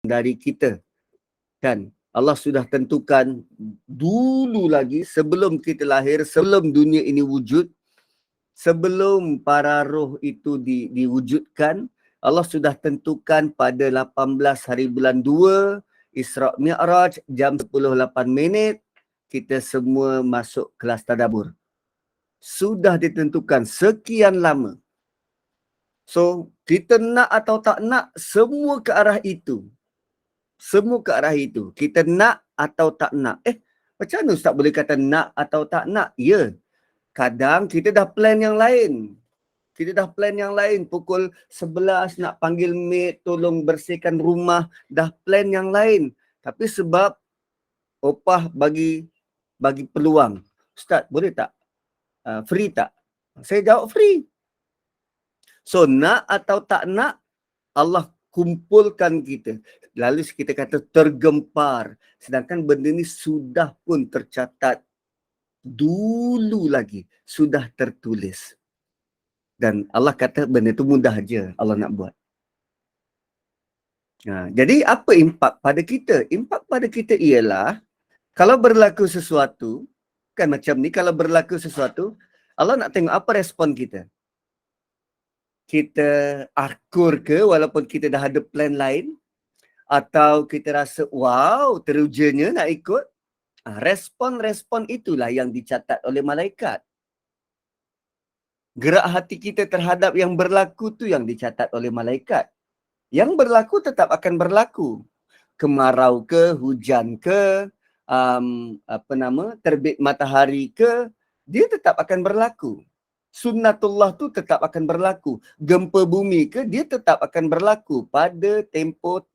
dari kita. Kan? Allah sudah tentukan dulu lagi sebelum kita lahir, sebelum dunia ini wujud, sebelum para roh itu diwujudkan, Allah sudah tentukan pada 18 hari bulan 2, Isra Mi'raj, jam 10.08, kita semua masuk kelas tadabbur. Sudah ditentukan sekian lama. So, kita nak atau tak nak, semua ke arah itu. Semua ke arah itu. Kita nak atau tak nak. Macam mana Ustaz boleh kata nak atau tak nak? Ya, kadang kita dah plan yang lain. Kita dah plan yang lain. Pukul 11 nak panggil maid, tolong bersihkan rumah. Dah plan yang lain. Tapi sebab opah bagi peluang. Ustaz, boleh tak? Free tak? Saya jawab free. So, nak atau tak nak, Allah kumpulkan kita. Lalu kita kata tergempar. Sedangkan benda ni sudah pun tercatat dulu lagi. Sudah tertulis. Dan Allah kata benda tu mudah je Allah nak buat. Jadi apa impak pada kita? Impak pada kita ialah kalau berlaku sesuatu, kan macam ni, kalau berlaku sesuatu, Allah nak tengok apa respon kita. Kita akur ke walaupun kita dah ada plan lain? Atau kita rasa, wow, terujanya nak ikut? Respon-respon itulah yang dicatat oleh malaikat. Gerak hati kita terhadap yang berlaku tu yang dicatat oleh malaikat. Yang berlaku tetap akan berlaku. Kemarau ke, hujan ke, terbit matahari ke, dia tetap akan berlaku. Sunnatullah tu tetap akan berlaku. Gempa bumi ke, dia tetap akan berlaku pada tempoh,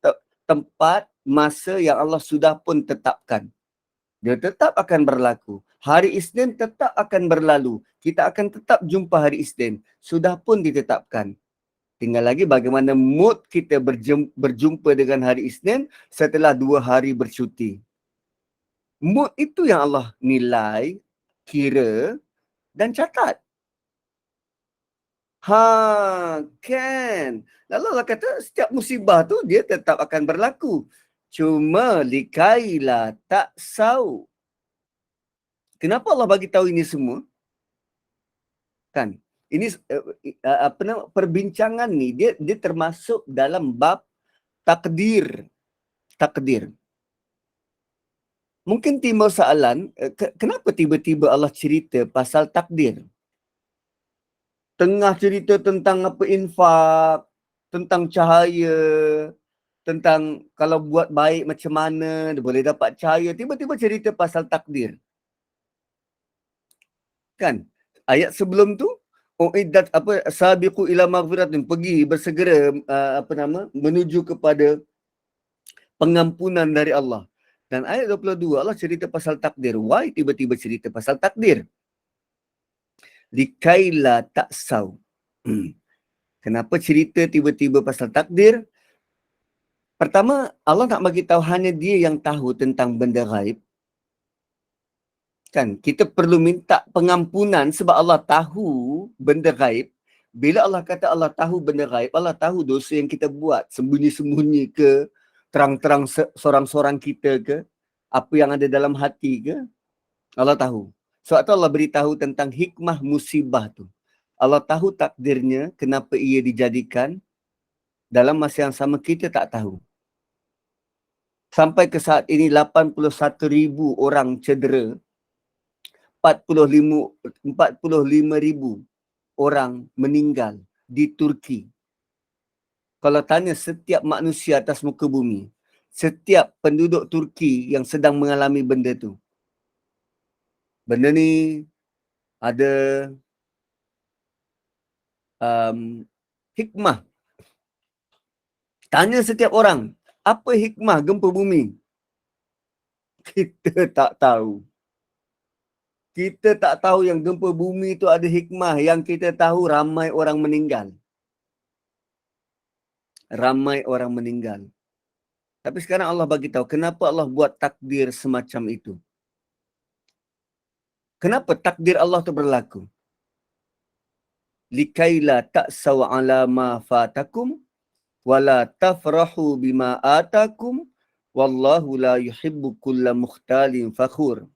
tempat, masa yang Allah sudah pun tetapkan. Dia tetap akan berlaku. Hari Isnin tetap akan berlalu. Kita akan tetap jumpa hari Isnin. Sudah pun ditetapkan. Tinggal lagi bagaimana mood kita berjumpa dengan hari Isnin setelah 2 hari bercuti. Mood itu yang Allah nilai, kira dan catat. Kan. Lalu Allah kata setiap musibah tu dia tetap akan berlaku. Cuma likailah tak sau. Kenapa Allah bagi tahu ini semua? Kan? Ini perbincangan ni dia termasuk dalam bab takdir. Takdir. Mungkin timbul soalan, kenapa tiba-tiba Allah cerita pasal takdir? Tengah cerita tentang apa infak, tentang cahaya, tentang kalau buat baik macam mana dia boleh dapat cahaya, tiba-tiba cerita pasal takdir. Kan? Ayat sebelum tu uiddat sabiqu ila maghfiratin, pergi bersegera menuju kepada pengampunan dari Allah. Dan ayat 22 Allah cerita pasal takdir. Why tiba-tiba cerita pasal takdir? Likaila taksau. Kenapa cerita tiba-tiba pasal takdir? Pertama, Allah nak bagi tahu hanya dia yang tahu tentang benda ghaib. Kan, kita perlu minta pengampunan sebab Allah tahu benda ghaib. Bila Allah kata Allah tahu benda ghaib, Allah tahu dosa yang kita buat, sembunyi-sembunyi ke, terang-terang seorang-seorang kita ke, apa yang ada dalam hati ke, Allah tahu. Sebab tu Allah beritahu tentang hikmah musibah tu. Allah tahu takdirnya, kenapa ia dijadikan. Dalam masa yang sama kita tak tahu. Sampai ke saat ini 81,000 orang cedera. 45,000 orang meninggal di Turki. Kalau tanya setiap manusia atas muka bumi, setiap penduduk Turki yang sedang mengalami benda tu. Benda ni ada hikmah. Tanya setiap orang, apa hikmah gempa bumi? Kita tak tahu. Kita tak tahu yang gempa bumi itu ada hikmah. Yang kita tahu ramai orang meninggal. Ramai orang meninggal. Tapi sekarang Allah bagi tahu kenapa Allah buat takdir semacam itu. Kenapa takdir Allah itu berlaku? Likaila ta'saw ala ma fatakum wala tafrahu bima atakum wallahu la yuhibbu kulla mukhtalin fakhur.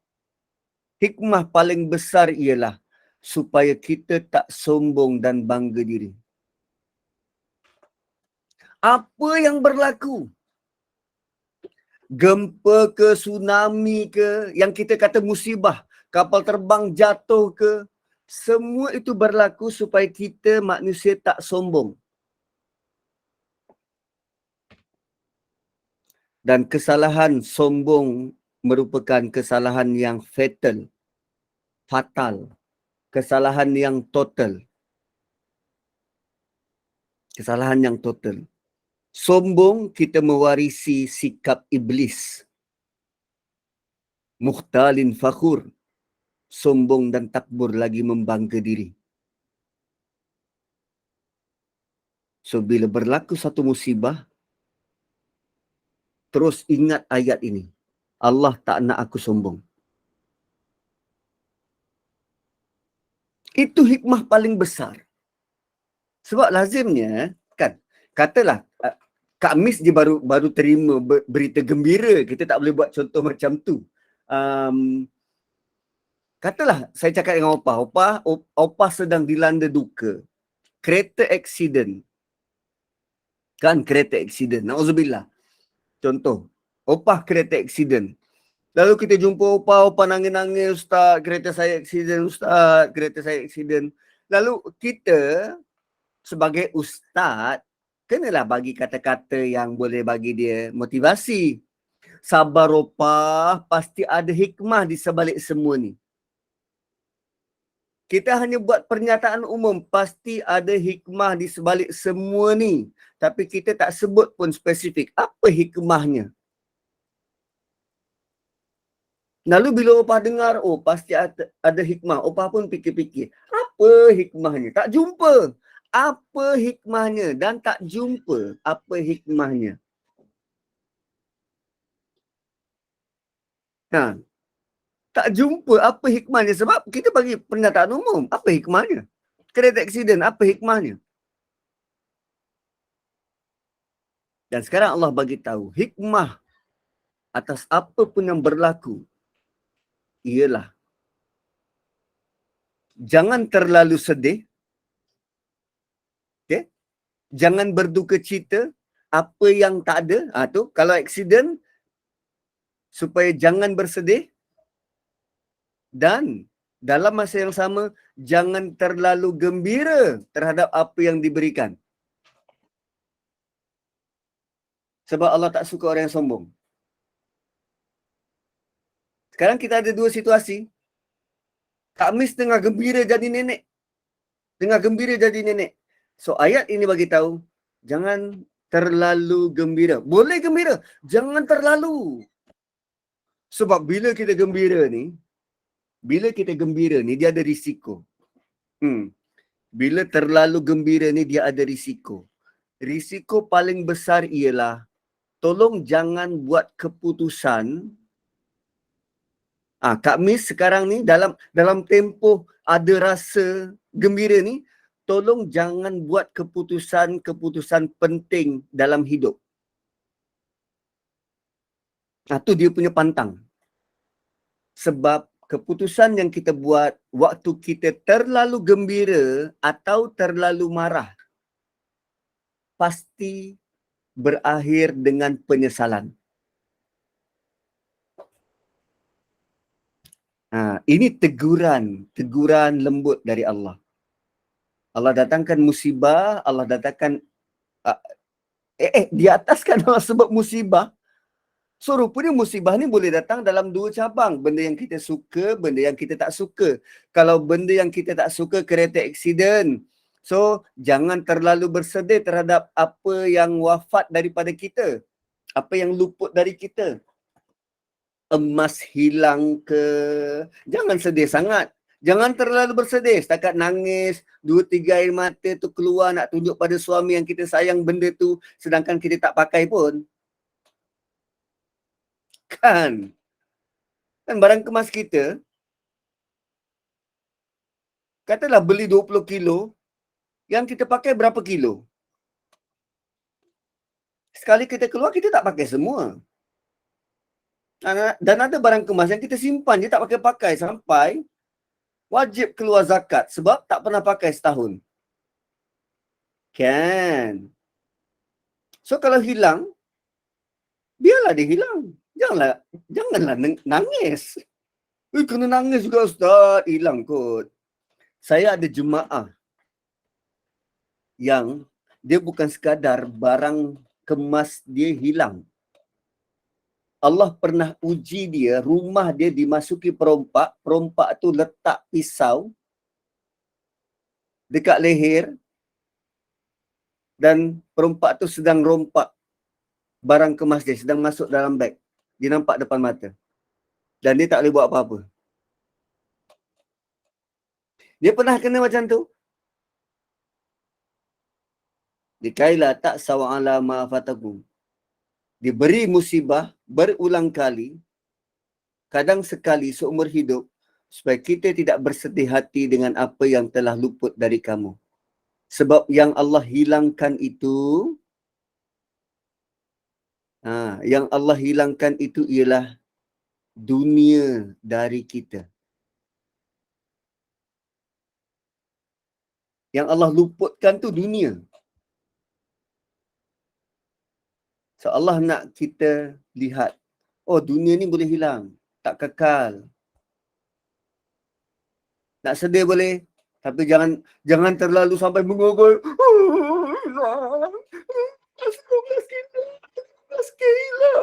Hikmah paling besar ialah supaya kita tak sombong dan bangga diri. Apa yang berlaku? Gempa ke, tsunami ke, yang kita kata musibah, kapal terbang jatuh ke, semua itu berlaku supaya kita manusia tak sombong. Dan kesalahan sombong merupakan kesalahan yang fatal, kesalahan yang total. Kesalahan yang total. Sombong, kita mewarisi sikap iblis. Mukhtalin fakhur, sombong dan takbur lagi membangga diri. So, bila berlaku satu musibah, terus ingat ayat ini. Allah tak nak aku sombong. Itu hikmah paling besar. Sebab lazimnya, kan, katalah, Kak Miss dia baru terima berita gembira. Kita tak boleh buat contoh macam tu. Katalah saya cakap dengan Opah sedang dilanda duka. Kereta accident. Kan kereta accident. Na'udzubillah. Contoh, Opah kereta accident. Lalu kita jumpa Opah nangis-nangis, Ustaz, kereta saya accident, Ustaz, kereta saya accident. Lalu kita sebagai Ustaz, kenalah bagi kata-kata yang boleh bagi dia motivasi. Sabar Opah, pasti ada hikmah di sebalik semua ni. Kita hanya buat pernyataan umum, pasti ada hikmah di sebalik semua ni. Tapi kita tak sebut pun spesifik. Apa hikmahnya? Lalu bila Opah dengar, oh pasti ada hikmah. Opah pun fikir-fikir. Apa hikmahnya? Tak jumpa. Apa hikmahnya? Dan tak jumpa apa hikmahnya. Tak jumpa apa hikmahnya sebab kita bagi pernyataan umum. Apa hikmahnya? Kereta accident, apa hikmahnya? Dan sekarang Allah bagi tahu hikmah atas apa pun yang berlaku ialah jangan terlalu sedih. Okay? Jangan berduka cita apa yang tak ada. Tu kalau accident supaya jangan bersedih dan dalam masa yang sama jangan terlalu gembira terhadap apa yang diberikan. Sebab Allah tak suka orang yang sombong. Sekarang kita ada dua situasi. Kak Miss tengah gembira jadi nenek. Tengah gembira jadi nenek. So ayat ini bagi tahu jangan terlalu gembira. Boleh gembira, jangan terlalu. Sebab bila kita gembira ni dia ada risiko. Bila terlalu gembira ni dia ada risiko. Risiko paling besar ialah tolong jangan buat keputusan. Kak Miss sekarang ni dalam tempoh ada rasa gembira ni, tolong jangan buat keputusan penting dalam hidup. Tu dia punya pantang. Sebab keputusan yang kita buat waktu kita terlalu gembira atau terlalu marah pasti berakhir dengan penyesalan. Ini teguran lembut dari Allah. Allah datangkan musibah, Allah datangkan di atas kan Allah sebab musibah. So rupanya musibah ni boleh datang dalam dua cabang. Benda yang kita suka, benda yang kita tak suka. Kalau benda yang kita tak suka, kereta accident. So jangan terlalu bersedih terhadap apa yang wafat daripada kita. Apa yang luput dari kita. Emas hilang ke. Jangan sedih sangat. Jangan terlalu bersedih. Setakat nangis, 2-3 air mata tu keluar nak tunjuk pada suami yang kita sayang benda tu sedangkan kita tak pakai pun. Kan barang kemas kita, katalah beli 20 kilo, yang kita pakai berapa kilo? Sekali kita keluar, kita tak pakai semua. Dan ada barang kemas yang kita simpan, dia tak pakai-pakai sampai wajib keluar zakat sebab tak pernah pakai setahun. Kan? So kalau hilang, biarlah dia hilang. Janganlah nangis. Kena nangis juga Ustaz, hilang kot. Saya ada jemaah yang dia bukan sekadar barang kemas dia hilang. Allah pernah uji dia, rumah dia dimasuki perompak tu letak pisau dekat leher dan perompak tu sedang rompak barang kemas dia, sedang masuk dalam beg. Dia nampak depan mata. Dan dia tak boleh buat apa-apa. Dia pernah kena macam tu. Dikailah tak sawa'ala ma'afatakum. Diberi musibah berulang kali, kadang sekali seumur hidup, supaya kita tidak bersedih hati dengan apa yang telah luput dari kamu. Sebab yang Allah hilangkan itu, yang Allah hilangkan itu ialah dunia dari kita. Yang Allah luputkan tu dunia. So Allah nak kita lihat, oh dunia ni boleh hilang, tak kekal. Nak sedih boleh, tapi jangan terlalu sampai mengogol. Hilang. 12 kilo. 12 kilo.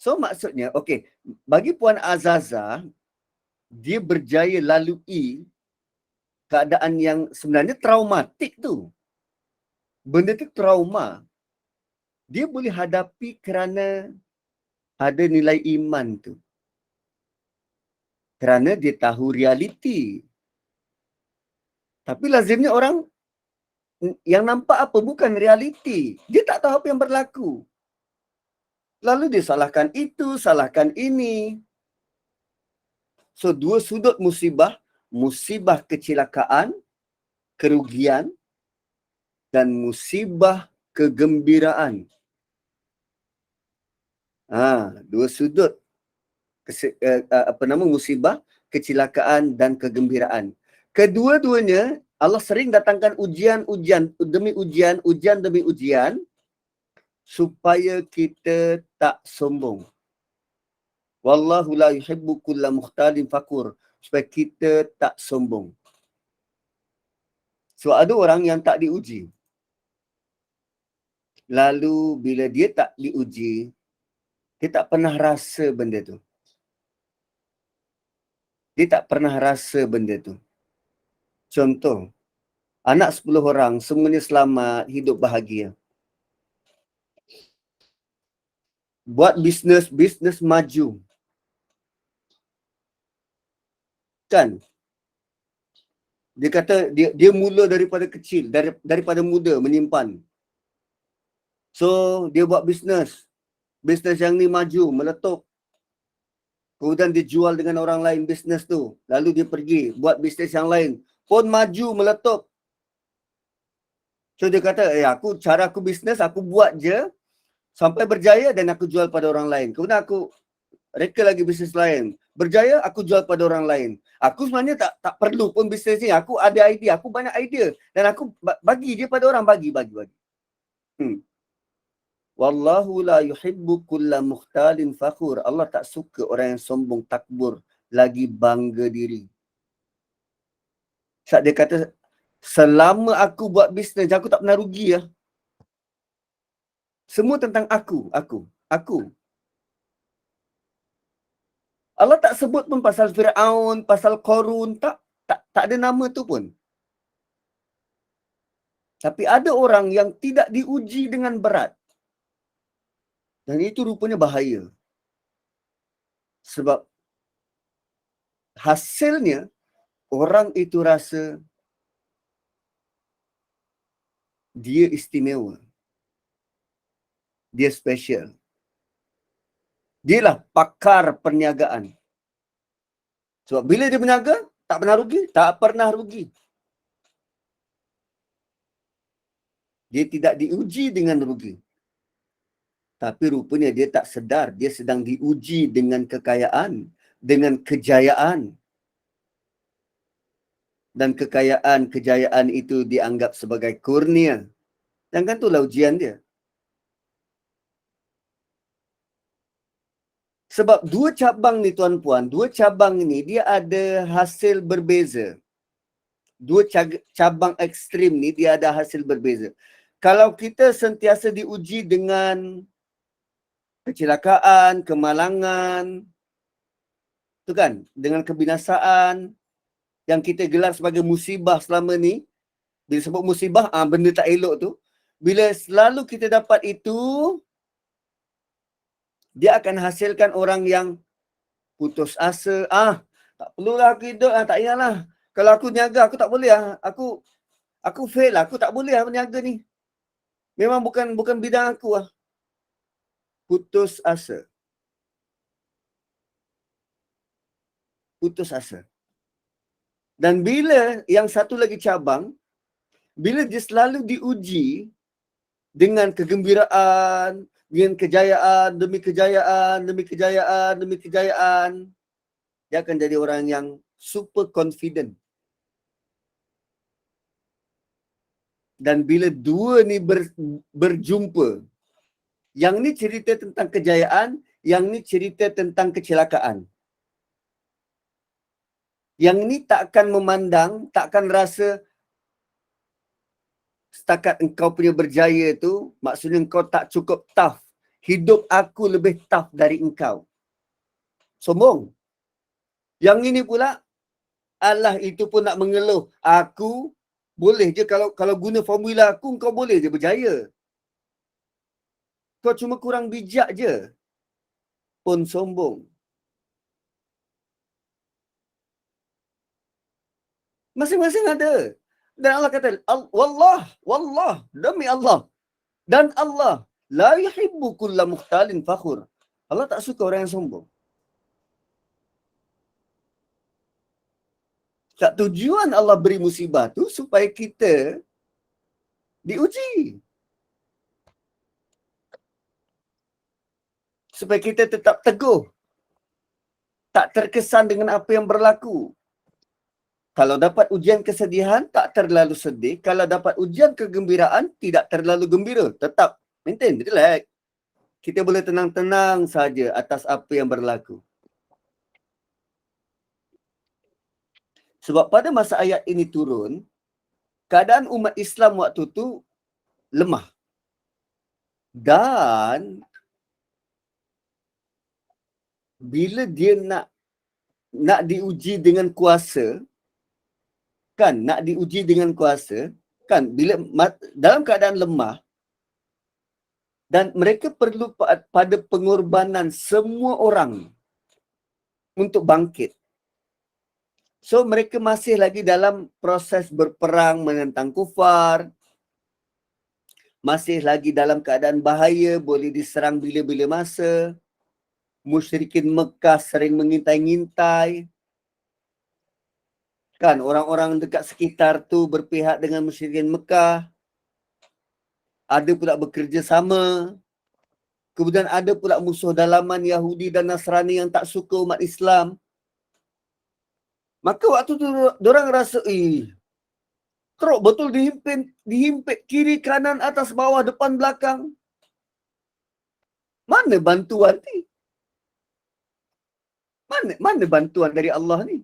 So maksudnya, okey, bagi Puan Azaza, dia berjaya lalui keadaan yang sebenarnya traumatik tu. Benda tu trauma. Dia boleh hadapi kerana ada nilai iman tu. Kerana dia tahu realiti. Tapi lazimnya orang yang nampak apa bukan realiti. Dia tak tahu apa yang berlaku. Lalu dia salahkan itu, salahkan ini. So dua sudut musibah, musibah kecelakaan, kerugian dan musibah kegembiraan. Dua sudut musibah, kecelakaan dan kegembiraan. Kedua-duanya Allah sering datangkan ujian demi ujian supaya kita tak sombong. Wallahu la yuhibbu kulla mukhtalin fakur, supaya kita tak sombong. So ada orang yang tak diuji. Lalu bila dia tak diuji, dia tak pernah rasa benda tu. Dia tak pernah rasa benda tu. Contoh, anak 10 orang, semuanya selamat, hidup bahagia. Buat bisnes maju. Kan? Dia kata dia mula daripada kecil, daripada muda menyimpan. So, dia buat bisnes. Bisnes yang ni maju, meletup. Kemudian dia jual dengan orang lain bisnes tu. Lalu dia pergi buat bisnes yang lain. Pun maju, meletup. So dia kata, cara aku bisnes, aku buat je sampai berjaya dan aku jual pada orang lain. Kemudian aku reka lagi bisnes lain. Berjaya, aku jual pada orang lain. Aku sebenarnya tak perlu pun bisnes ni. Aku ada idea, aku banyak idea. Dan aku bagi je pada orang, bagi. Wallahu la yuhibbu kulla mukhtalin fakhur. Allah tak suka orang yang sombong, takbur, lagi bangga diri. Saat dia kata, selama aku buat bisnes, aku tak pernah rugi ya. Semua tentang aku. Allah tak sebut pun pasal Fir'aun, pasal Qarun, tak ada nama tu pun. Tapi ada orang yang tidak diuji dengan berat. Dan itu rupanya bahaya. Sebab hasilnya orang itu rasa dia istimewa. Dia special. Dialah pakar perniagaan. Sebab bila dia berniaga, tak pernah rugi. Dia tidak diuji dengan rugi. Tapi rupanya dia tak sedar dia sedang diuji dengan kekayaan, dengan kejayaan. Dan kejayaan itu dianggap sebagai kurnia. Dan kan itulah ujian dia. Sebab dua cabang ni tuan-puan, dua cabang ni dia ada hasil berbeza. Dua cabang ekstrim ni dia ada hasil berbeza. Kalau kita sentiasa diuji dengan kecelakaan, kemalangan, tu kan, dengan kebinasaan yang kita gelar sebagai musibah selama ni, bila sebut musibah, benda tak elok tu, bila selalu kita dapat itu, dia akan hasilkan orang yang putus asa. Tak perlulah aku hidup, tak payahlah. Kalau aku niaga, aku tak boleh lah. Aku fail lah, aku tak boleh lah berniaga ni. Memang bukan bidang aku lah. Putus asa. Putus asa. Dan bila yang satu lagi cabang, bila dia selalu diuji dengan kegembiraan, dengan kejayaan, demi kejayaan, demi kejayaan, demi kejayaan, dia akan jadi orang yang super confident. Dan bila dua ni berjumpa, yang ni cerita tentang kejayaan, yang ni cerita tentang kecelakaan. Yang ni tak akan memandang, tak akan rasa setakat engkau punya berjaya tu, maksudnya engkau tak cukup tough. Hidup aku lebih tough dari engkau. Sombong. Yang ini pula, Allah itu pun nak mengeluh. Aku boleh je kalau guna formula aku, engkau boleh je berjaya. Kau cuma kurang bijak je. Pun sombong. Masing-masing ada. Dan Allah kata, wallah, demi Allah. Dan Allah, la yuhibbu kulla mukhtalin fakhur. Allah tak suka orang yang sombong. Tak, tujuan Allah beri musibah tu supaya kita diuji. Supaya kita tetap teguh. Tak terkesan dengan apa yang berlaku. Kalau dapat ujian kesedihan, tak terlalu sedih. Kalau dapat ujian kegembiraan, tidak terlalu gembira. Tetap maintain, relax. Kita boleh tenang-tenang saja atas apa yang berlaku. Sebab pada masa ayat ini turun, keadaan umat Islam waktu tu lemah. Dan bila dia nak diuji dengan kuasa, kan, nak diuji dengan kuasa, kan, bila dalam keadaan lemah, dan mereka perlu pada pengorbanan semua orang untuk bangkit. So, mereka masih lagi dalam proses berperang menentang kufar, masih lagi dalam keadaan bahaya, boleh diserang bila-bila masa. Musyrikin Mekah sering mengintai-ngintai. Kan, orang-orang dekat sekitar tu berpihak dengan musyrikin Mekah. Ada pula bekerjasama. Kemudian ada pula musuh dalaman Yahudi dan Nasrani yang tak suka umat Islam. Maka waktu tu diorang rasa, teruk betul dihimpit kiri, kanan, atas, bawah, depan, belakang. Mana bantuan ni? Mana bantuan dari Allah ni?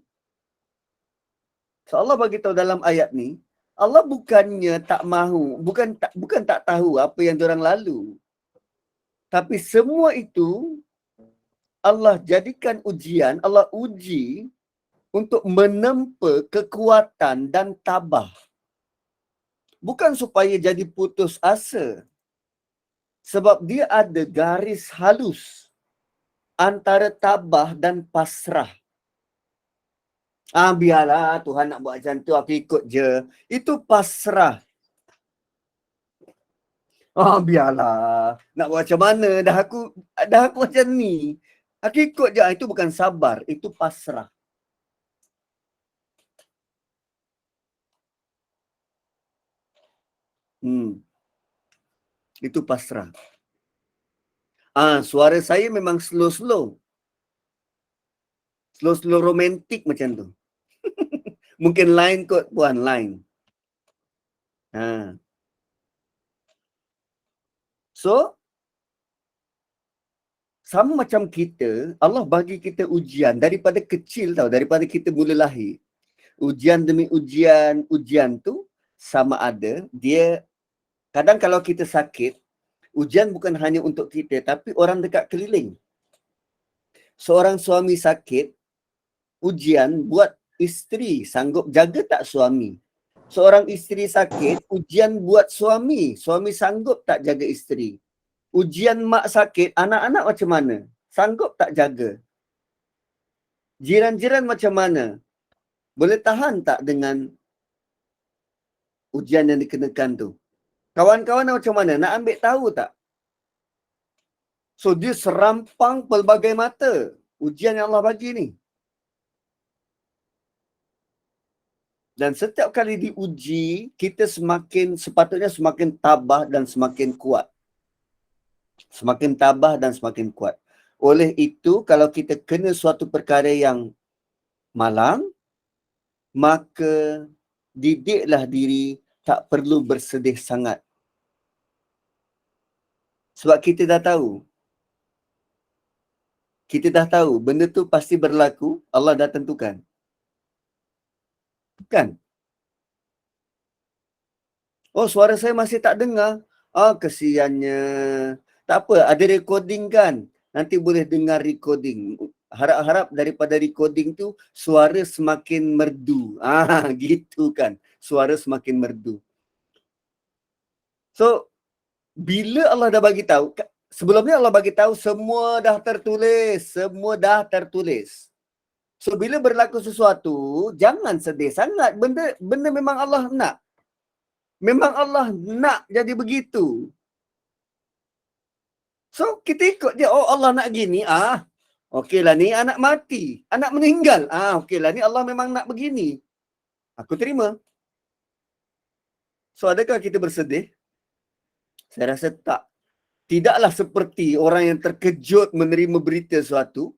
So Allah bagi tahu dalam ayat ni, Allah bukannya tak mahu, bukan tak tahu apa yang diorang lalu. Tapi semua itu Allah jadikan ujian, Allah uji untuk menempa kekuatan dan tabah. Bukan supaya jadi putus asa. Sebab dia ada garis halus antara tabah dan pasrah. Biarlah Tuhan nak buat macam tu, aku ikut je. Itu pasrah. Biarlah. Nak buat macam mana? Dah aku macam ni. Aku ikut je. Itu bukan sabar. Itu pasrah. Itu pasrah. Suara saya memang slow-slow. Slow-slow romantik macam tu. Mungkin lain kot puan, lain. So, sama macam kita, Allah bagi kita ujian daripada kecil tau, daripada kita mula lahir. Ujian demi ujian, ujian tu sama ada, dia kadang kalau kita sakit, ujian bukan hanya untuk kita, tapi orang dekat keliling. Seorang suami sakit, ujian buat isteri sanggup jaga tak suami. Seorang isteri sakit, ujian buat suami. Suami sanggup tak jaga isteri. Ujian mak sakit, anak-anak macam mana? Sanggup tak jaga? Jiran-jiran macam mana? Boleh tahan tak dengan ujian yang dikenakan tu? Kawan-kawan macam mana? Nak ambil tahu tak? So, dia serampang pelbagai mata. Ujian yang Allah bagi ni. Dan setiap kali diuji, kita sepatutnya semakin tabah dan semakin kuat. Semakin tabah dan semakin kuat. Oleh itu, kalau kita kena suatu perkara yang malang, maka didiklah diri tak perlu bersedih sangat. Sebab kita dah tahu. Kita dah tahu benda tu pasti berlaku, Allah dah tentukan. Kan? Oh, suara saya masih tak dengar. Kesiannya. Tak apa, ada recording kan? Nanti boleh dengar recording. Harap-harap daripada recording tu, suara semakin merdu. Gitu kan. Suara semakin merdu. So, bila Allah dah bagi tahu, sebelumnya Allah bagi tahu semua dah tertulis. Semua dah tertulis. So, bila berlaku sesuatu, jangan sedih sangat. Benda memang Allah nak. Memang Allah nak jadi begitu. So, kita ikut dia. Oh, Allah nak gini. Okeylah ni anak mati. Anak meninggal. Okeylah ni Allah memang nak begini. Aku terima. So, adakah kita bersedih? Saya rasa tak. Tidaklah seperti orang yang terkejut menerima berita suatu.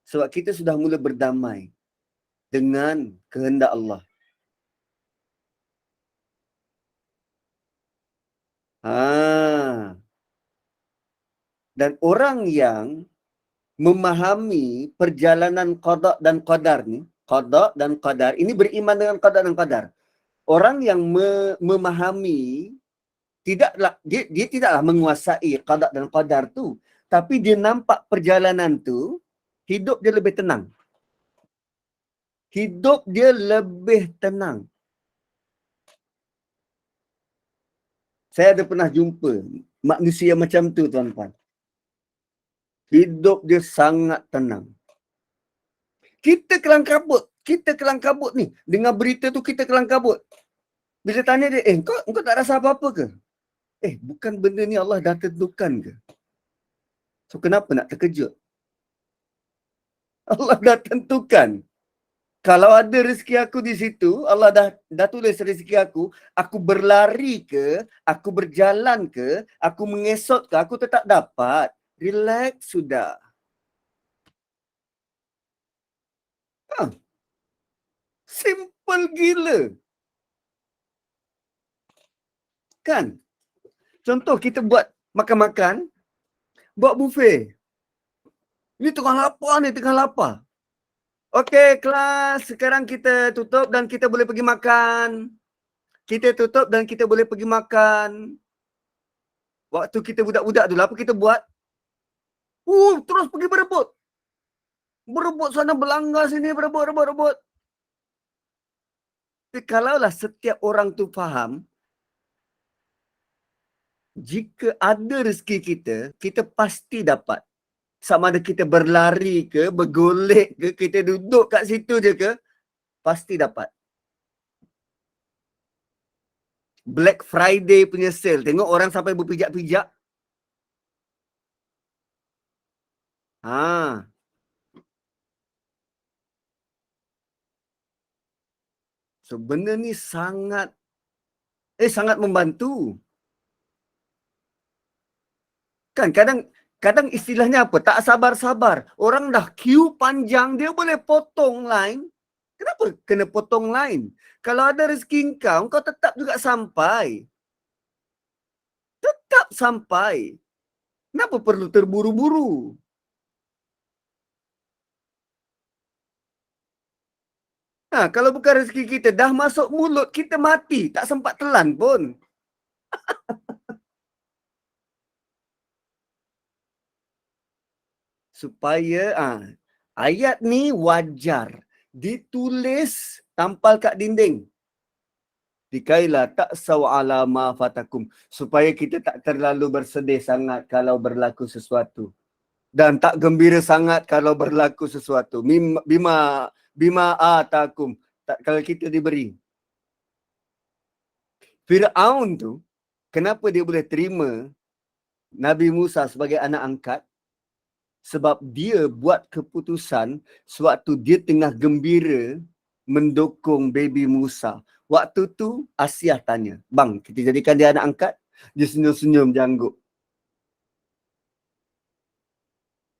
Sebab kita sudah mula berdamai dengan kehendak Allah. Dan orang yang memahami perjalanan qada dan qadar ni, qada dan qadar, ini beriman dengan qada dan qadar. Orang yang memahami, dia tidaklah menguasai qada dan qadar tu, tapi dia nampak perjalanan tu, hidup dia lebih tenang. Hidup dia lebih tenang. Saya ada pernah jumpa manusia macam tu, tuan-tuan. Hidup dia sangat tenang. Kita kelang kabut ni. Dengar berita tu kita kelang kabut. Bila tanya dia, kau tak rasa apa-apa ke? Bukan benda ni Allah dah tentukan ke? So, kenapa nak terkejut? Allah dah tentukan. Kalau ada rezeki aku di situ, Allah dah tulis rezeki aku berlari ke, aku berjalan ke, aku mengesot ke, aku tetap dapat. Relax sudah. Simple gila. Kan? Contoh kita buat makan-makan, buat buffet. Ini tengah lapar. Okey, kelas. Sekarang kita tutup dan kita boleh pergi makan. Waktu kita budak-budak dulu, apa kita buat? Terus pergi berebut. Berebut sana, belanggar sini, berebut. Tapi kalaulah setiap orang tu faham, jika ada rezeki kita pasti dapat. Sama ada kita berlari ke, bergolek ke, kita duduk kat situ je ke, pasti dapat. Black Friday punya sale. Tengok orang sampai berpijak-pijak. So, benda ni sangat membantu. Kan kadang istilahnya apa? Tak sabar-sabar. Orang dah queue panjang, dia boleh potong line. Kenapa kena potong line? Kalau ada rezeki kau tetap juga sampai. Tetap sampai. Kenapa perlu terburu-buru? Kalau bukan rezeki kita, dah masuk mulut, kita mati. Tak sempat telan pun. Supaya ayat ni wajar. Ditulis tampal kat dinding. Dikailah tak sawa'ala ma fatakum. Supaya kita tak terlalu bersedih sangat kalau berlaku sesuatu. Dan tak gembira sangat kalau berlaku sesuatu. Bima atakum. Kalau kita diberi. Fir'aun tu, kenapa dia boleh terima Nabi Musa sebagai anak angkat? Sebab dia buat keputusan sewaktu dia tengah gembira mendukung baby Musa. Waktu tu Asiah tanya, bang, kita jadikan dia anak angkat? Dia senyum-senyum janggut.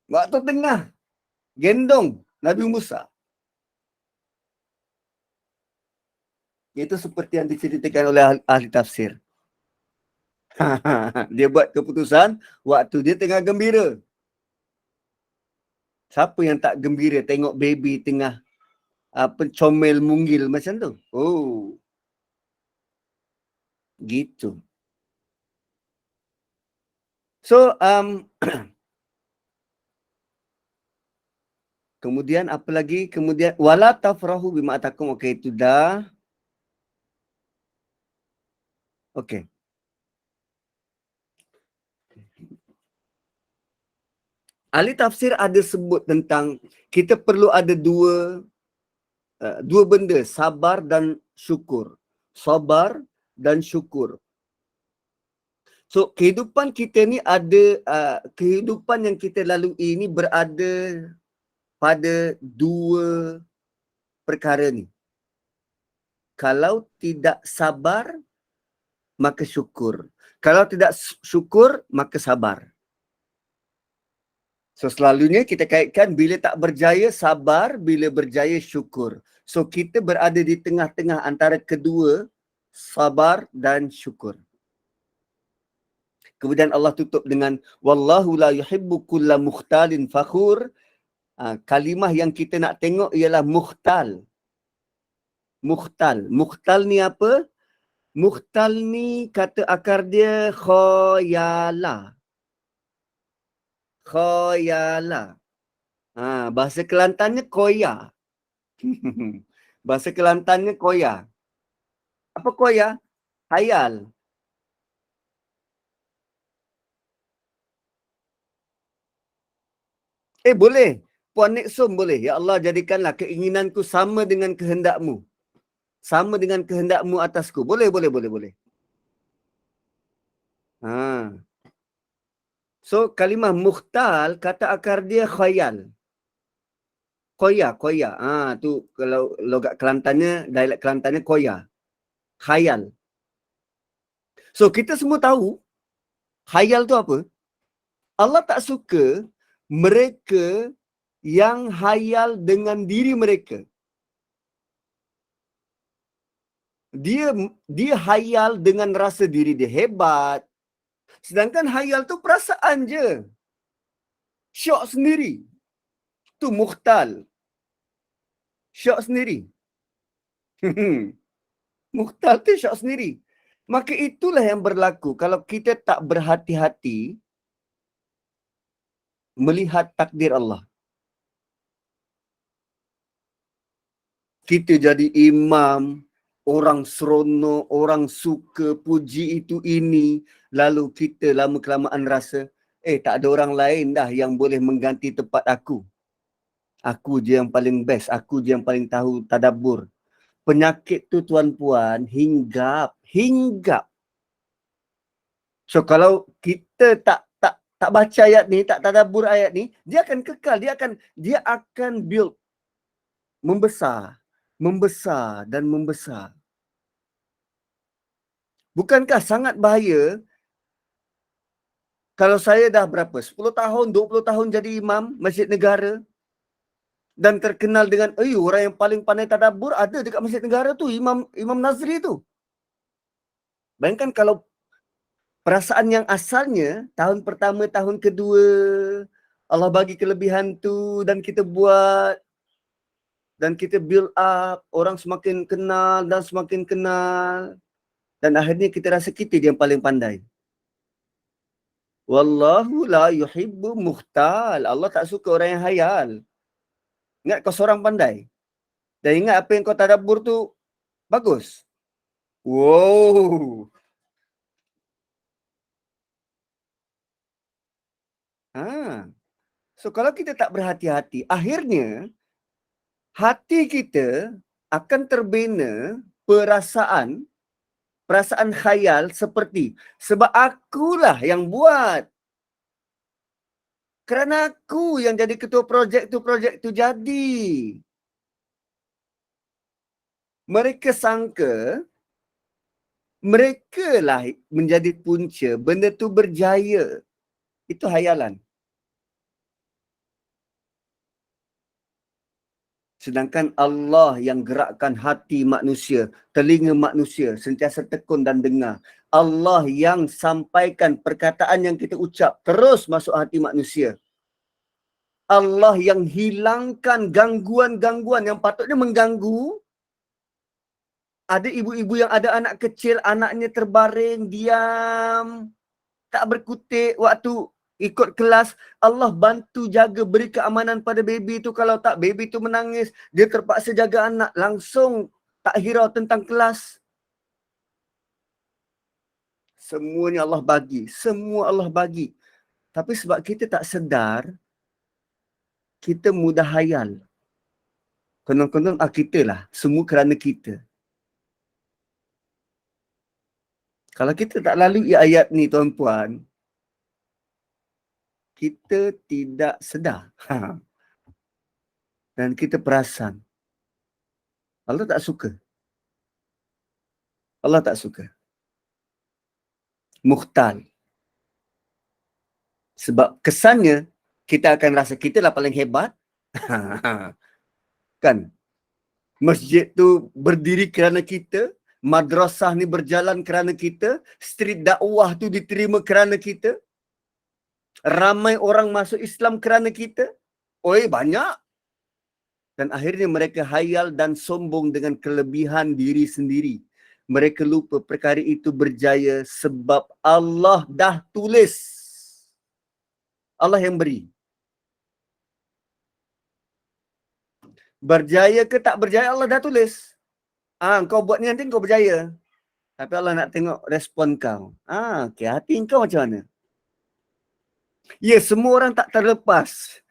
Waktu tengah gendong Nabi Musa. Itu seperti yang diceritakan oleh ahli tafsir. Dia buat keputusan waktu dia tengah gembira. Siapa yang tak gembira tengok baby tengah pencomel munggil macam tu? Oh, gitu. So, kemudian apa lagi? Kemudian wala tafrahu bima atakum. Okey, itu dah. Okey. Ahli tafsir ada sebut tentang kita perlu ada dua benda, sabar dan syukur. Sabar dan syukur. So, kehidupan kita ni ada, kehidupan yang kita lalui ini berada pada dua perkara ni. Kalau tidak sabar, maka syukur. Kalau tidak syukur, maka sabar. So, selalunya kita kaitkan bila tak berjaya, sabar. Bila berjaya, syukur. So, kita berada di tengah-tengah antara kedua, sabar dan syukur. Kemudian Allah tutup dengan wallahu la yuhibbu kulla mukhtalin fakhur. Kalimah yang kita nak tengok ialah mukhtal. Mukhtal. Mukhtal ni apa? Mukhtal ni kata akar dia khoyala. Khoyala. Bahasa Kelantannya koya. Bahasa Kelantannya koya. Apa koya? Hayal. Boleh. Puan Nixon boleh. Ya Allah, jadikanlah keinginanku sama dengan kehendakmu. Sama dengan kehendakmu atasku. Boleh, boleh, boleh, boleh. So, kalimah mukhtal, kata akar dia khayal. Koya, koya. Tu kalau logat Kelantannya, dialek Kelantannya koya. Khayal. So, kita semua tahu, khayal tu apa? Allah tak suka mereka yang hayal dengan diri mereka. Dia hayal dengan rasa diri dia hebat. Sedangkan hayal tu perasaan je. Syok sendiri. Tu mukhtal. Syok sendiri. Mukhtal tu syok sendiri. Maka itulah yang berlaku kalau kita tak berhati-hati melihat takdir Allah. Kita jadi imam, orang seronok, orang suka puji itu ini, lalu kita lama-kelamaan rasa, tak ada orang lain dah yang boleh mengganti tempat aku. Aku je yang paling best, aku je yang paling tahu tadabbur. Penyakit tu tuan-puan, hinggap. So kalau kita tak baca ayat ni, tak tadabbur ayat ni, dia akan kekal, dia akan build, membesar dan membesar. Bukankah sangat bahaya Kalau saya dah berapa? 10 tahun, 20 tahun jadi imam masjid negara dan terkenal dengan orang yang paling pandai tadabbur ada dekat masjid negara tu, Imam Nazri tu. Bayangkan kalau perasaan yang asalnya tahun pertama, tahun kedua Allah bagi kelebihan tu dan kita buat dan kita build up, orang semakin kenal dan semakin kenal dan akhirnya kita rasa kita yang paling pandai. Wallahu la yuhibbu mukhtal. Allah tak suka orang yang hayal. Ingat kau seorang pandai. Dan ingat apa yang kau tadabbur tu bagus. Wow. So kalau kita tak berhati-hati, akhirnya hati kita akan terbina perasaan khayal seperti sebab akulah yang buat. Kerana aku yang jadi ketua projek tu jadi. Mereka sangka mereka lah menjadi punca benda tu berjaya. Itu hayalan. Sedangkan Allah yang gerakkan hati manusia, telinga manusia, sentiasa tekun dan dengar. Allah yang sampaikan perkataan yang kita ucap terus masuk hati manusia. Allah yang hilangkan gangguan-gangguan yang patutnya mengganggu. Ada ibu-ibu yang ada anak kecil, anaknya terbaring, diam, tak berkutik waktu ikut kelas. Allah bantu jaga, beri keamanan pada baby tu. Kalau tak, baby tu menangis, dia terpaksa jaga anak, langsung tak hirau tentang kelas. Semuanya Allah bagi, semua Allah bagi. Tapi sebab kita tak sedar, kita mudah hayal. Konon-konon kita lah, semua kerana kita. Kalau kita tak lalui ayat ni tuan-puan, kita tidak sedar. Dan kita perasan. Allah tak suka. Allah tak suka. Mukhtal. Sebab kesannya, kita akan rasa kita lah paling hebat. Kan? Masjid tu berdiri kerana kita. Madrasah ni berjalan kerana kita. Street dakwah tu diterima kerana kita. Ramai orang masuk Islam kerana kita. Oi, banyak. Dan akhirnya mereka hayal dan sombong dengan kelebihan diri sendiri. Mereka lupa perkara itu berjaya sebab Allah dah tulis. Allah yang beri. Berjaya ke tak berjaya Allah dah tulis. Kau buat ni nanti kau berjaya. Tapi Allah nak tengok respon kau. Okay, hati kau macam mana? Ya, semua orang tak terlepas.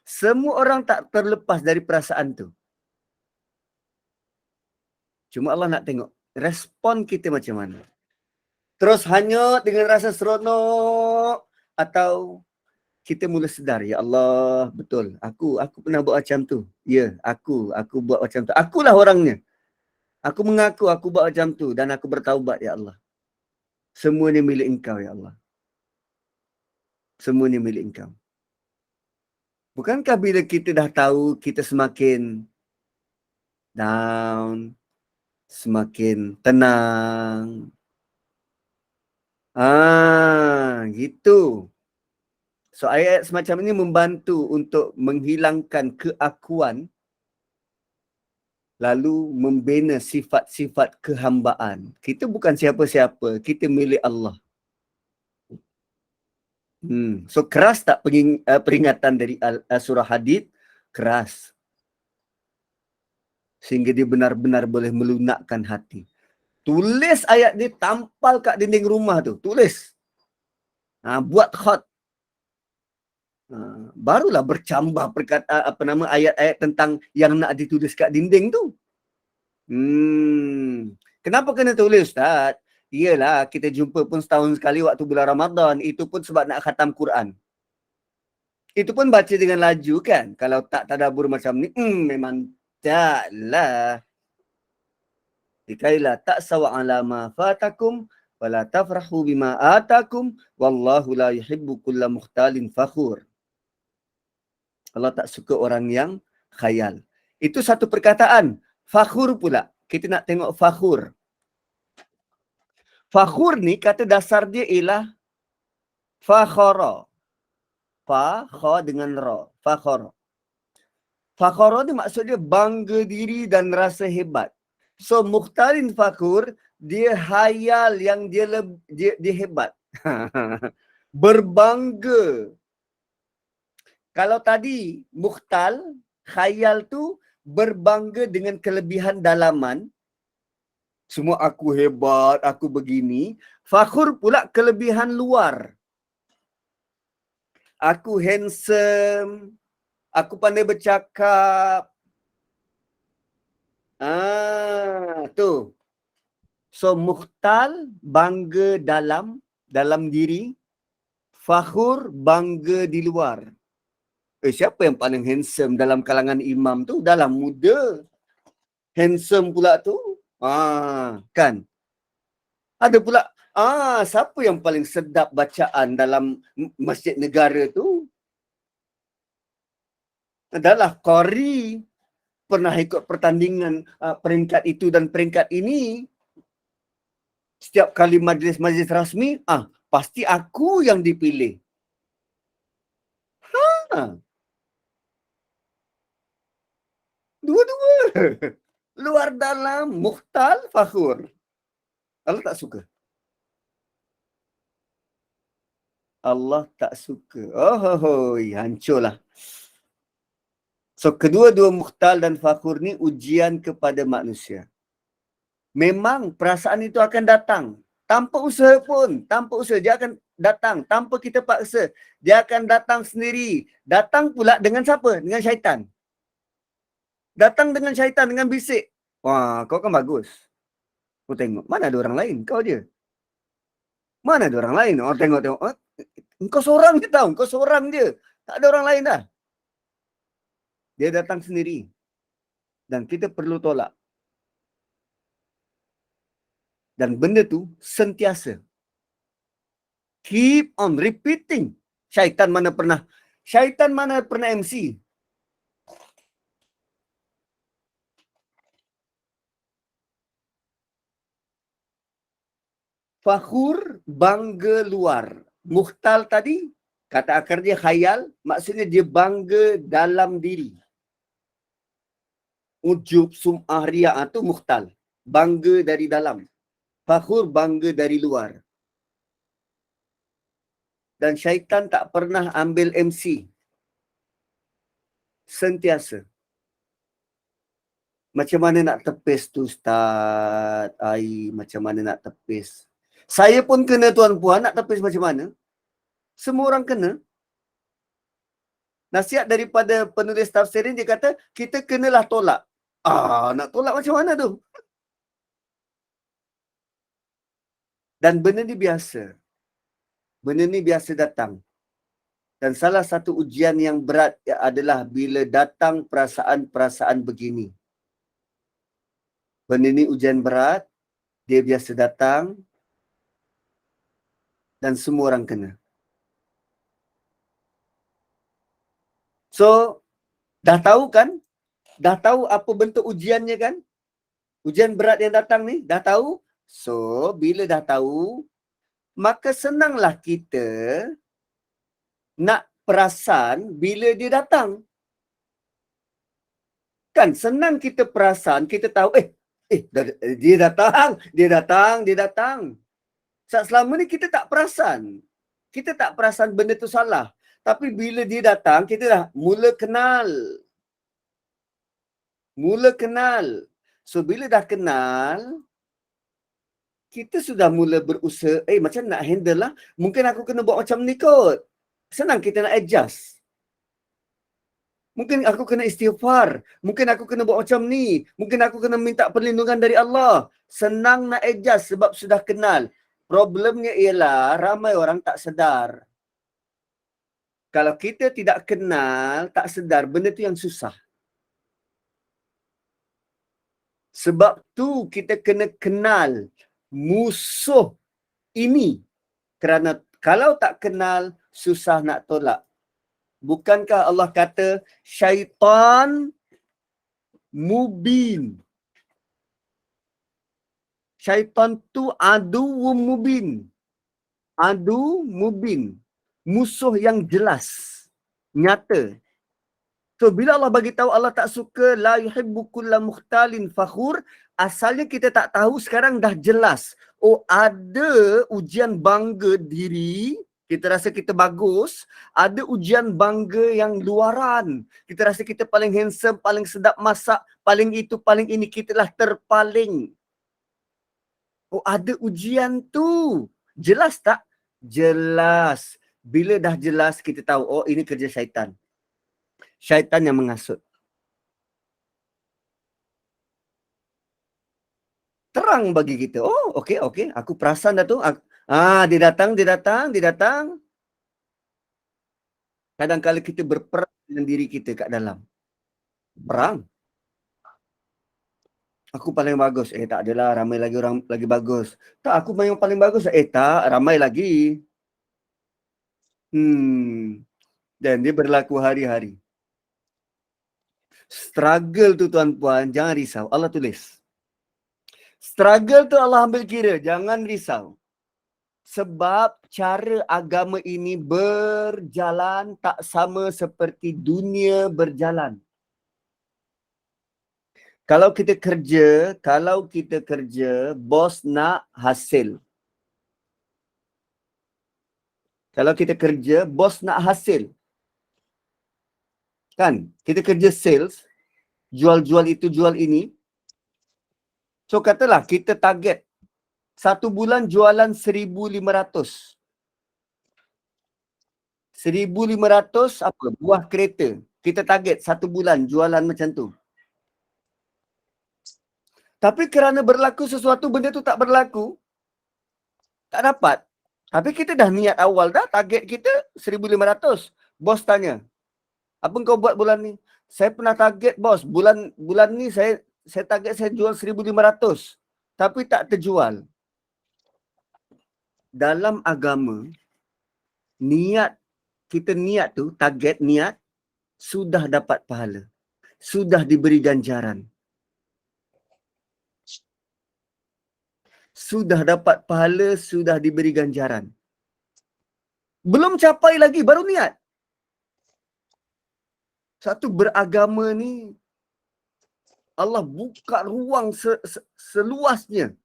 Semua orang tak terlepas dari perasaan tu. Cuma Allah nak tengok respon kita macam mana. Terus hanyut dengan rasa seronok atau kita mula sedar, ya Allah, betul. Aku pernah buat macam tu. Ya, aku buat macam tu. Akulah orangnya. Aku mengaku aku buat macam tu dan aku bertaubat, ya Allah. Semuanya milik Engkau, ya Allah. Semuanya milik Engkau. Bukankah bila kita dah tahu kita semakin down, semakin tenang. Gitu. So ayat semacam ini membantu untuk menghilangkan keakuan lalu membina sifat-sifat kehambaan. Kita bukan siapa-siapa, kita milik Allah. So keras tak peringatan dari surah Hadid? Keras. Sehingga dia benar-benar boleh melunakkan hati. Tulis ayat ni, tampal kat dinding rumah tu. Tulis. Buat khat. Barulah bercambah ayat-ayat tentang yang nak ditulis kat dinding tu. Kenapa kena tulis, Ustaz? Iyalah, kita jumpa pun setahun sekali waktu bulan Ramadan. Itu pun sebab nak khatam Quran. Itu pun baca dengan laju kan? Kalau tak tadabbur macam ni, memang taklah. Dikailah tak sawa ala ma fatakum Wala tafrahu bima atakum wallahu la yuhibbu kulla mukhtalin fakhur. Allah tak suka orang yang khayal. Itu satu perkataan. Fakhur pula. Kita nak tengok fakhur. Fakhur ni kata dasar dia ialah fakhara. Fa, kha dengan ra. Fakhara. Fakhara ni maksud dia bangga diri dan rasa hebat. So mukhtalin fakhur, dia hayal yang dia hebat. Berbangga. Kalau tadi mukhtal, khayal tu berbangga dengan kelebihan dalaman. Semua aku hebat, aku begini. Fakhur pula kelebihan luar. Aku handsome, aku pandai bercakap. Tu. So mukhtal bangga dalam diri, fakhur bangga di luar. Siapa yang paling handsome dalam kalangan imam tu? Dalam muda. Handsome pula tu. Kan? Ada pula, siapa yang paling sedap bacaan dalam masjid negara tu? Adalah qari. Pernah ikut pertandingan peringkat itu dan peringkat ini. Setiap kali majlis-majlis rasmi, pasti aku yang dipilih. Dua-dua. Luar dalam, mukhtal, fakhur. Allah tak suka. Allah tak suka. Hancurlah. So, kedua-dua mukhtal dan fakhur ni ujian kepada manusia. Memang perasaan itu akan datang. Tanpa usaha pun. Tanpa usaha. Dia akan datang. Tanpa kita paksa. Dia akan datang sendiri. Datang pula dengan siapa? Dengan syaitan. Datang dengan syaitan, dengan bisik. Wah, kau kan bagus. Kau tengok. Mana ada orang lain? Kau je. Mana ada orang lain? Orang tengok-tengok. Kau seorang je tau. Kau seorang je. Tak ada orang lain dah. Dia datang sendiri. Dan kita perlu tolak. Dan benda tu sentiasa. Keep on repeating. Syaitan mana pernah MC? Fakhur, bangga luar. Mukhtal tadi, kata akar dia khayal, maksudnya dia bangga dalam diri. Ujub, sum'ah, ria'ah tu mukhtal. Bangga dari dalam. Fakhur, bangga dari luar. Dan syaitan tak pernah ambil MC. Sentiasa. Macam mana nak tepis tu, Ustaz? Macam mana nak tepis? Saya pun kena, tuan-puan, nak tepis macam mana? Semua orang kena. Nasihat daripada penulis tafsir ini, dia kata, kita kenalah tolak. Nak tolak macam mana tu? Dan benda ni biasa. Benda ni biasa datang. Dan salah satu ujian yang berat adalah bila datang perasaan-perasaan begini. Benda ni ujian berat, dia biasa datang, dan semua orang kena. So, dah tahu kan? Dah tahu apa bentuk ujiannya kan? Ujian berat yang datang ni, dah tahu? So, bila dah tahu, maka senanglah kita nak perasan bila dia datang. Kan senang kita perasan, kita tahu, dia datang. Selama ni kita tak perasan. Kita tak perasan benda tu salah. Tapi bila dia datang, kita dah mula kenal. So, bila dah kenal, kita sudah mula berusaha, macam nak handle lah. Mungkin aku kena buat macam ni kot. Senang kita nak adjust. Mungkin aku kena istighfar. Mungkin aku kena buat macam ni. Mungkin aku kena minta perlindungan dari Allah. Senang nak adjust sebab sudah kenal. Problemnya ialah ramai orang tak sedar. Kalau kita tidak kenal, tak sedar, benda tu yang susah. Sebab tu kita kena kenal musuh ini. Kerana kalau tak kenal, susah nak tolak. Bukankah Allah kata syaitan mubin. Syaitan tu adu mubin. Adu mubin. Musuh yang jelas. Nyata. So bila Allah bagi tahu Allah tak suka la yuhibbu kulla mukhtalin fakhur, asalnya kita tak tahu, sekarang dah jelas. Oh, ada ujian bangga diri, kita rasa kita bagus, ada ujian bangga yang luaran. Kita rasa kita paling handsome, paling sedap masak, paling itu, paling ini, kitalah terpaling. Oh, ada ujian tu. Jelas tak? Jelas. Bila dah jelas, kita tahu, oh ini kerja syaitan. Syaitan yang menghasut. Terang bagi kita. Oh, okey, okey. Aku perasan dah tu. Dia datang. Kadang-kadang kita berperang dengan diri kita kat dalam. Perang. Aku paling bagus. Tak adalah, ramai lagi orang lagi bagus. Tak, aku yang paling bagus. Tak, ramai lagi. Dan dia berlaku hari-hari. Struggle tu tuan-puan, jangan risau. Allah tulis. Struggle tu Allah ambil kira, jangan risau. Sebab cara agama ini berjalan tak sama seperti dunia berjalan. Kalau kita kerja, bos nak hasil. Kalau kita kerja, bos nak hasil. Kan? Kita kerja sales, jual-jual itu, jual ini. So katalah kita target 1 bulan jualan 1,500. 1,500 apa? Buah kereta. Kita target 1 bulan jualan macam tu. Tapi kerana berlaku sesuatu, benda tu tak berlaku, tak dapat. Tapi kita dah niat awal dah, target kita 1,500. Bos tanya, apa kau buat bulan ni? Saya pernah target bos, bulan ni saya target saya jual 1,500. Tapi tak terjual. Dalam agama, kita niat tu, target niat, sudah dapat pahala. Sudah diberi ganjaran. Sudah dapat pahala, sudah diberi ganjaran. Belum capai lagi, baru niat. Satu beragama ni, Allah buka ruang seluasnya.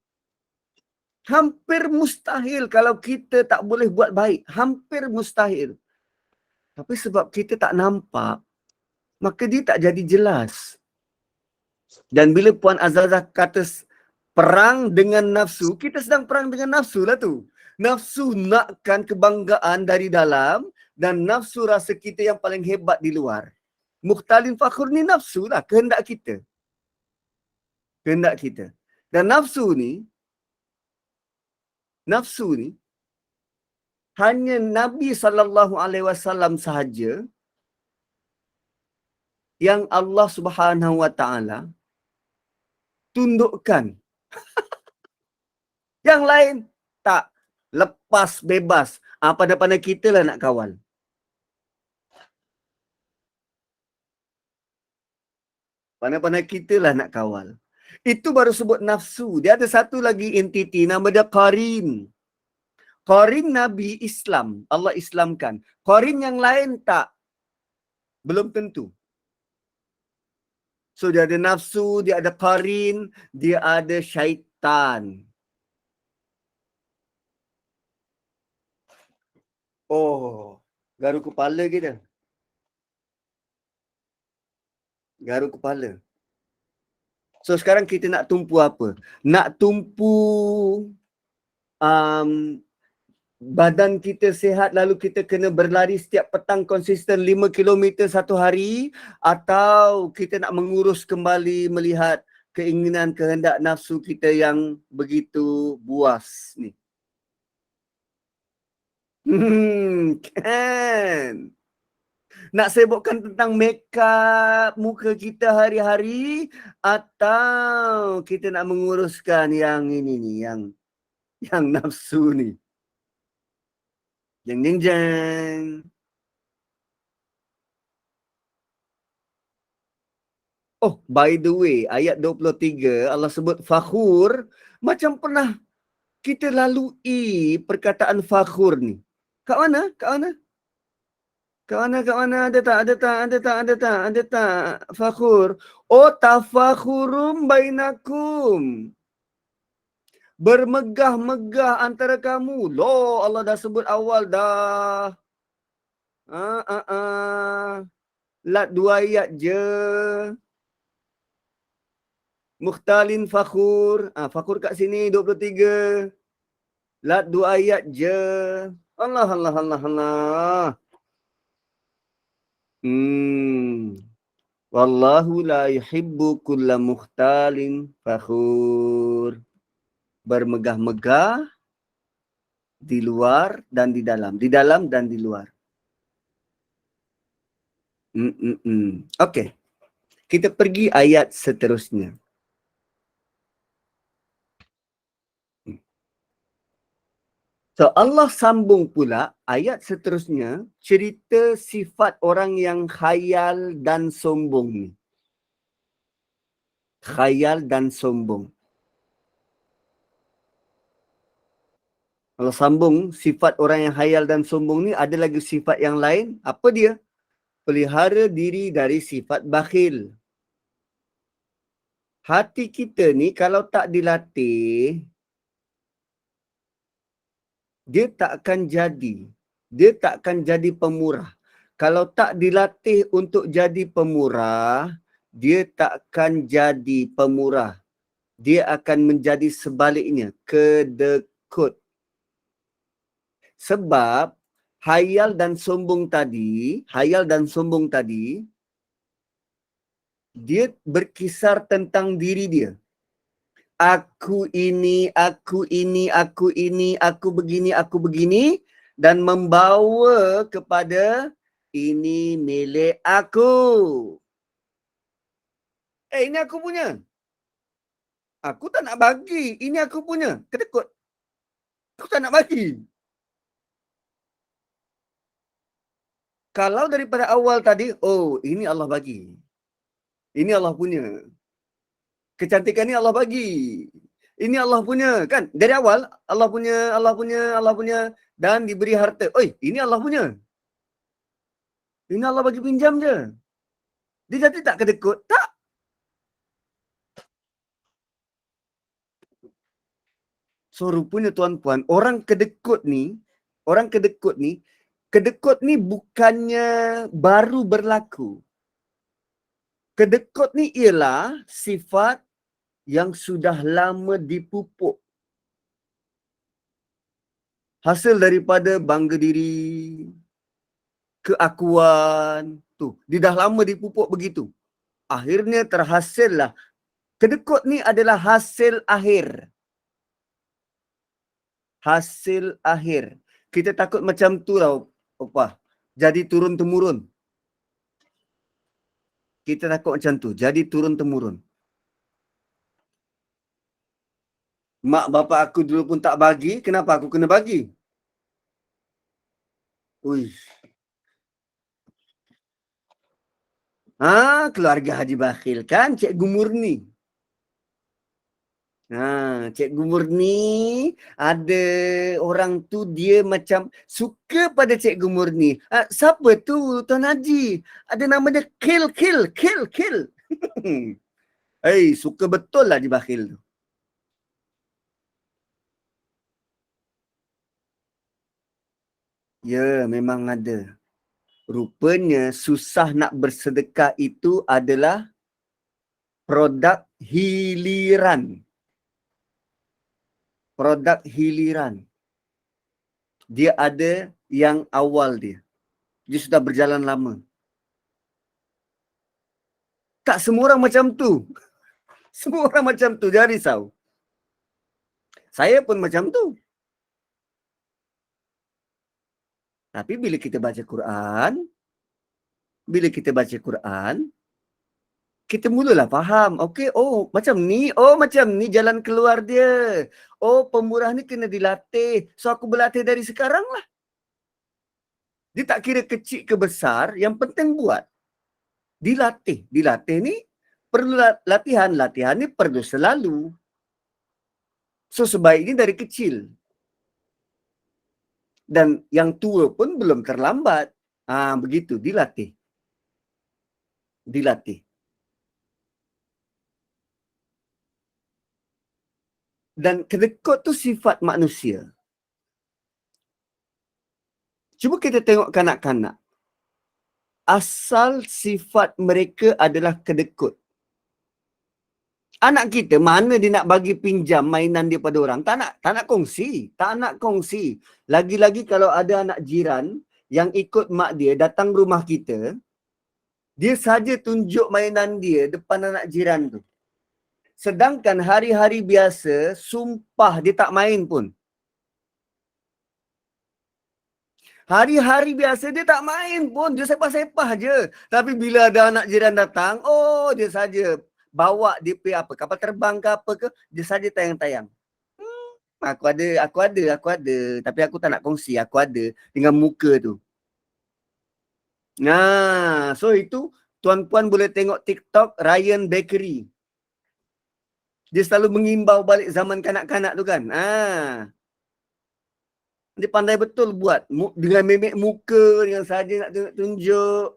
Hampir mustahil kalau kita tak boleh buat baik. Hampir mustahil. Tapi sebab kita tak nampak, maka dia tak jadi jelas. Dan bila Puan Azazah kata perang dengan nafsu, kita sedang perang dengan nafsu lah tu. Nafsu nakkan kebanggaan dari dalam dan nafsu rasa kita yang paling hebat di luar. Mukhtalin fakhur ni nafsu lah, kehendak kita. Kehendak kita. Dan nafsu ni hanya Nabi SAW sahaja yang Allah Subhanahu Wa Taala tundukkan. Yang lain tak, lepas bebas. Pandai-pandai kita lah nak kawal. Pandai-pandai kita lah nak kawal. Itu baru sebut nafsu. Dia ada satu lagi entiti, nama dia qarin. Qarin Nabi Islam, Allah Islamkan. Qarin yang lain tak. Belum tentu. So dia ada nafsu, dia ada qarin, dia ada syaitan. Oh, garu kepala kita. Garu kepala. So sekarang kita nak tumpu apa? Nak tumpu badan kita sihat, lalu kita kena berlari setiap petang konsisten 5 km satu hari, atau kita nak mengurus kembali melihat keinginan kehendak nafsu kita yang begitu buas ni. Kan? Nak sibukkan tentang makeup muka kita hari-hari, atau kita nak menguruskan yang ini ni, yang Yang nafsu ni. Jeng jeng jeng. Oh, by the way, ayat 23 Allah sebut fakhur. Macam pernah kita lalui perkataan fakhur ni. Kat mana? Kat mana? Kat mana? Kat mana? Ada tak? Ada tak? Ada tak? Ada tak? Ada tak? Fakhur. Oh, tafakhurum bainakum. Bermegah-megah antara kamu. Loh, Allah dah sebut awal dah. Ah, ah, ah. Lat 2 ayat je. Mukhtalin fakhur. Fakhur kat sini 23. Lat 2 ayat je. Allah, Allah, Allah, Allah. Wallahu la yuhibbu kulla mukhtalin fakhur. Bermegah-megah di luar dan di dalam. Di dalam dan di luar. Okey. Kita pergi ayat seterusnya. So Allah sambung pula ayat seterusnya cerita sifat orang yang khayal dan sombong ni. Khayal dan sombong. Allah sambung sifat orang yang khayal dan sombong ni, ada lagi sifat yang lain. Apa dia? Pelihara diri dari sifat bakhil. Hati kita ni kalau tak dilatih, dia tak akan jadi. Dia tak akan jadi pemurah. Kalau tak dilatih untuk jadi pemurah, dia tak akan jadi pemurah. Dia akan menjadi sebaliknya, kedekut. Sebab hayal dan sombong tadi, dia berkisar tentang diri dia. Aku ini, aku ini, aku ini, aku begini, dan membawa kepada ini milik aku. Ini aku punya. Aku tak nak bagi. Ini aku punya. Kedekut. Aku tak nak bagi. Kalau daripada awal tadi, oh ini Allah bagi. Ini Allah punya. Kecantikan ni Allah bagi. Ini Allah punya, kan? Dari awal Allah punya dan diberi harta. Oi, ini Allah punya. Ini Allah bagi pinjam je. Dia jadi tak kedekut? Tak. So rupanya tuan-puan, orang kedekut ni bukannya baru berlaku. Kedekut ni ialah sifat yang sudah lama dipupuk. Hasil daripada bangga diri, keakuan, tu. Dia dah lama dipupuk begitu. Akhirnya terhasillah. Kedekut ni adalah hasil akhir. Hasil akhir. Kita takut macam tu tau, Opah. Jadi turun-temurun. Kita takut macam tu. Jadi turun-temurun. Mak bapak aku dulu pun tak bagi. Kenapa aku kena bagi? Uish. Keluarga Haji Bakhil kan? Cikgu Murni. Cikgu Murni, ada orang tu dia macam suka pada Cikgu Murni. Siapa tu Tuan Haji? Ada nama dia Kil. Suka betul lah Haji Bakhil tu. Ya, memang ada. Rupanya susah nak bersedekah itu adalah produk hiliran. Produk hiliran. Dia ada yang awal dia. Dia sudah berjalan lama. Tak semua orang macam tu. Semua orang macam tu, jangan risau. Saya pun macam tu. Tapi bila kita baca Quran, kita mulalah faham. Okey, oh macam ni. Oh macam ni jalan keluar dia. Oh pemurah ni kena dilatih. So aku berlatih dari sekarang lah. Dia tak kira kecil ke besar. Yang penting buat. Dilatih. Dilatih ni perlu latihan. Latihan ni perlu selalu. So sebaiknya dari kecil. Dan yang tua pun belum terlambat. Begitu. Dilatih. Dilatih. Dan kedekut tu sifat manusia. Cuba kita tengok kanak-kanak. Asal sifat mereka adalah kedekut. Anak kita mana dia nak bagi pinjam mainan dia pada orang? Tak nak kongsi. Tak nak kongsi. Lagi-lagi kalau ada anak jiran yang ikut mak dia datang rumah kita, dia saja tunjuk mainan dia depan anak jiran tu. Sedangkan hari-hari biasa, sumpah dia tak main pun. Hari-hari biasa dia tak main pun. Dia sepah-sepah je. Tapi bila ada anak jiran datang, oh dia saja bawa dia pergi apa, kapal terbang ke apa ke, dia saja tayang-tayang. Aku ada. Tapi aku tak nak kongsi. Aku ada dengan muka tu. Nah, so itu tuan-puan boleh tengok TikTok Ryan Bakery. Dia selalu mengimbau balik zaman kanak-kanak tu kan. Dia pandai betul buat. Dengan memek muka, dengan saja nak tunjuk.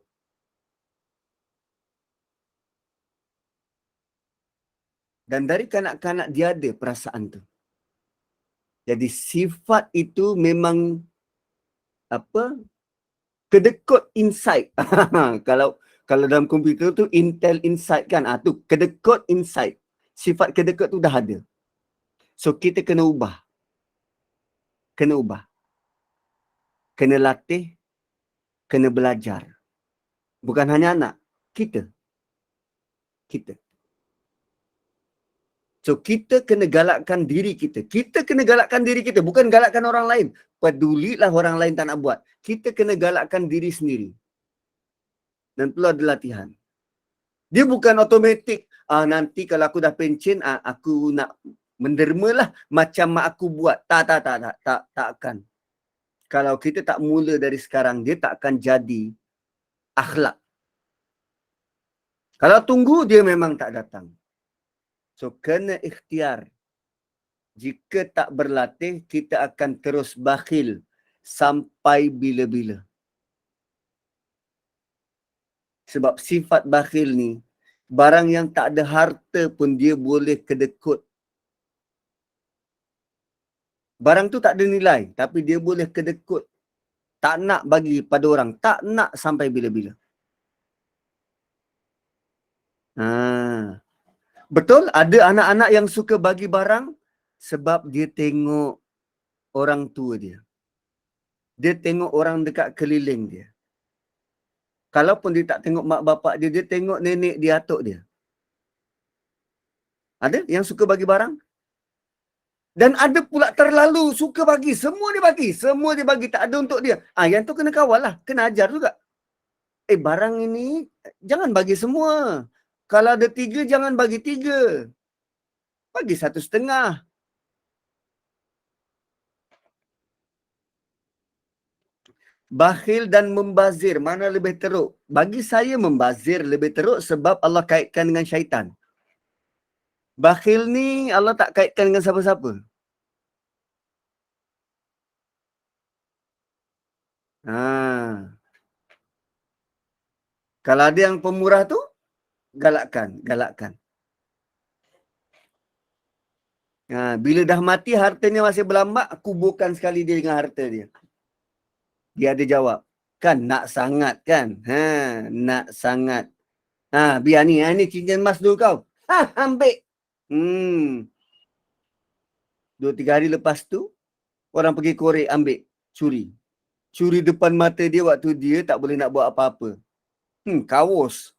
Dan dari kanak-kanak dia ada perasaan tu. Jadi sifat itu memang kedekut insight. Kalau dalam komputer tu Intel Insight kan. Tu kedekut insight. Sifat kedekut tu dah ada. So kita kena ubah. Kena latih, kena belajar. Bukan hanya anak, kita. So kita kena galakkan diri kita. Kita kena galakkan diri kita, bukan galakkan orang lain. Pedulilah orang lain tak nak buat. Kita kena galakkan diri sendiri. Dan perlu ada latihan. Dia bukan automatik. Nanti kalau aku dah pencen, aku nak mendermalah macam mak aku buat. Tak akan. Kalau kita tak mula dari sekarang, dia tak akan jadi akhlak. Kalau tunggu, dia memang tak datang. So, kena ikhtiar. Jika tak berlatih, kita akan terus bakhil sampai bila-bila. Sebab sifat bakhil ni, barang yang tak ada harta pun dia boleh kedekut. Barang tu tak ada nilai, tapi dia boleh kedekut. Tak nak bagi pada orang. Tak nak sampai bila-bila. Betul, ada anak-anak yang suka bagi barang sebab dia tengok orang tua dia. Dia tengok orang dekat keliling dia. Kalaupun dia tak tengok mak bapak dia, dia tengok nenek dia, atuk dia. Ada yang suka bagi barang? Dan ada pula terlalu suka bagi. Semua dia bagi. Semua dia bagi. Tak ada untuk dia. Yang tu kena kawal lah. Kena ajar juga. Barang ini jangan bagi semua. Kalau ada 3, jangan bagi 3. Bagi 1,5. Bakhil dan membazir, mana lebih teruk? Bagi saya membazir lebih teruk sebab Allah kaitkan dengan syaitan. Bakhil ni Allah tak kaitkan dengan siapa-siapa. Kalau ada yang pemurah tu, galakkan. Bila dah mati, hartanya masih berlambak, kuburkan sekali dia dengan harta dia. Dia ada jawab. Kan nak sangat kan? Nak sangat. Biar ni cincin emas dulu kau. Ambil. 2-3 hari lepas tu, orang pergi korek ambil, curi. Curi depan mata dia waktu dia tak boleh nak buat apa-apa. Kawos.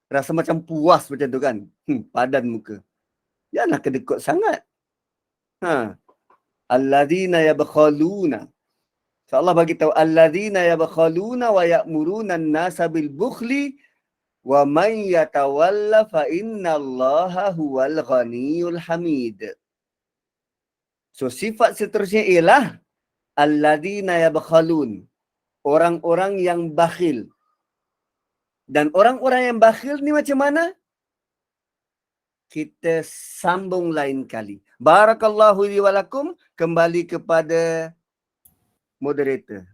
Rasa macam puas macam tu kan. Padan muka. Janganlah kedekut sangat. Alladzina yabkhaluna. So Allah bagi tahu alladzina yabkhaluna wa ya'muruna an-nasa bil bukhli wa man yatawalla fa innallaha huwal ghaniyul hamid. So sifat seterusnya ialah alladzina yabkhalun, orang-orang yang bakhil. Dan orang-orang yang bakhil ni macam mana? Kita sambung lain kali. Barakallahu li wa lakum, kembali kepada moderator.